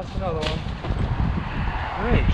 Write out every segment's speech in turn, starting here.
lost another one. Great.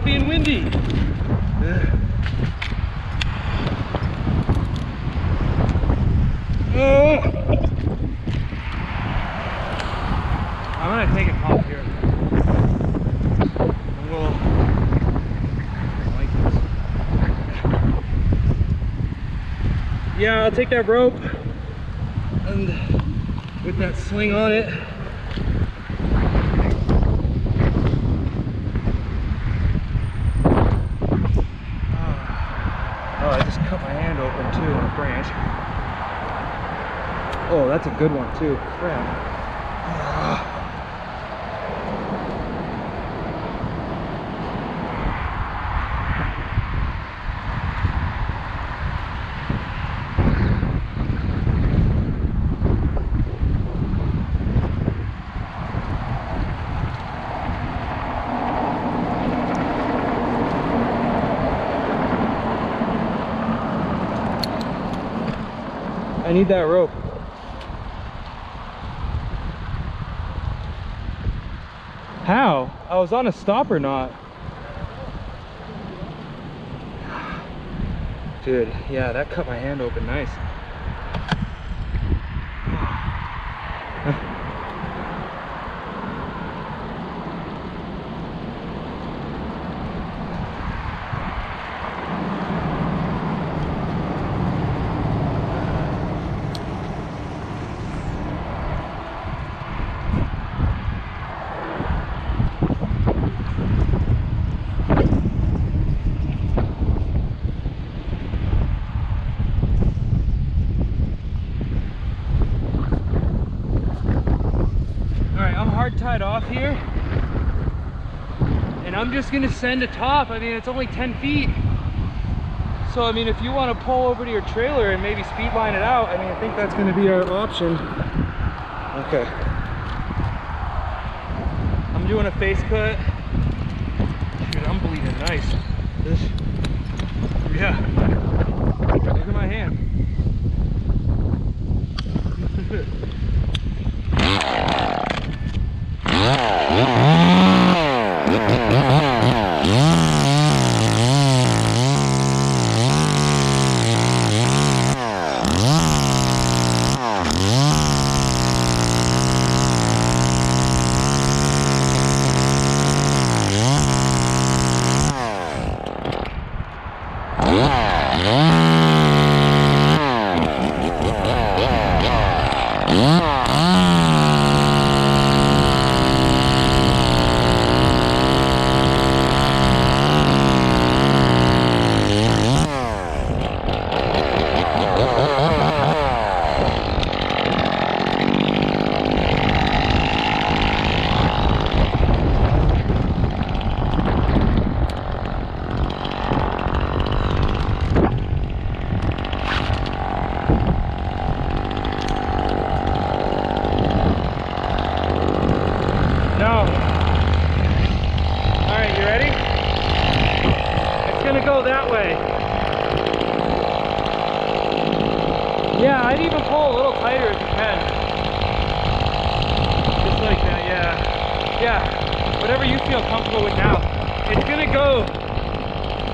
Being windy. I'm gonna take it off here. A little like this. Yeah, I'll take that rope and with that sling on it. Oh, I just cut my hand open too on a branch. Oh, that's a good one too. Crap. I need that rope. How? I was on a stopper knot. Dude, yeah, that cut my hand open nice. Tied off here, and I'm just gonna send a top. I mean, it's only 10 feet, so I mean, if you want to pull over to your trailer and maybe speed line it out, I mean, I think that's going to be our option. Okay, I'm doing a face cut. Dude, I'm bleeding nice. Yeah, look at my hand. That way. Yeah, I'd even pull a little tighter if you can. Just like that, yeah. Yeah. whatever you feel comfortable with now. It's gonna go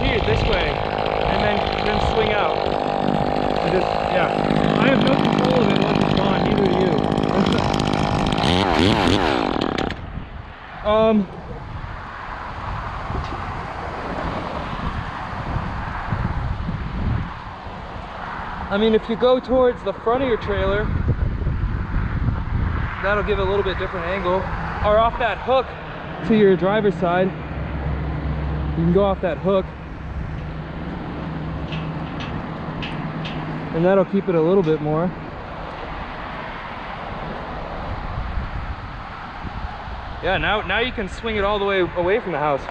here this way and then swing out. And just, yeah. I have no control of it once it's gone, neither do you. I mean, if you go towards the front of your trailer, that'll give it a little bit different angle. Or off that hook to your driver's side. You can go off that hook. And that'll keep it a little bit more. Yeah, now you can swing it all the way away from the house.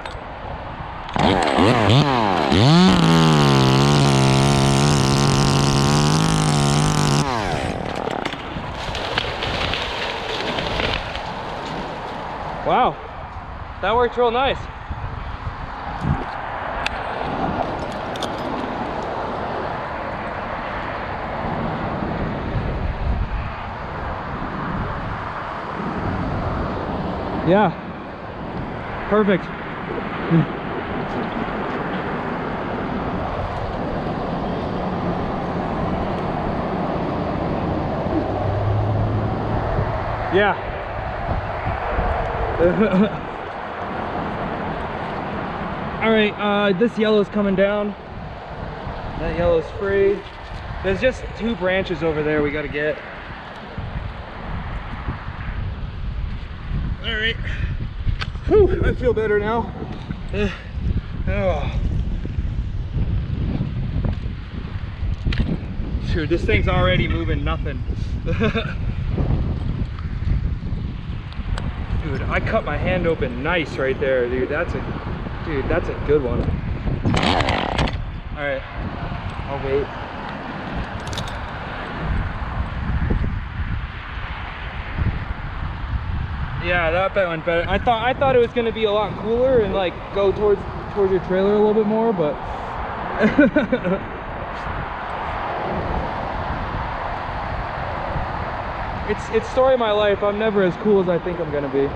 Wow, that worked real nice. Yeah, perfect. Yeah. All right, this yellow's coming down. That yellow's free. There's just 2 branches over there we gotta get. All right. Whew, I feel better now. Oh. Dude, this thing's already moving nothing. Dude, I cut my hand open nice right there, dude. That's a good one. All right, I'll wait. Yeah, that bet went better. I thought it was gonna be a lot cooler and like go towards your trailer a little bit more, but it's story of my life. I'm never as cool as I think I'm gonna be.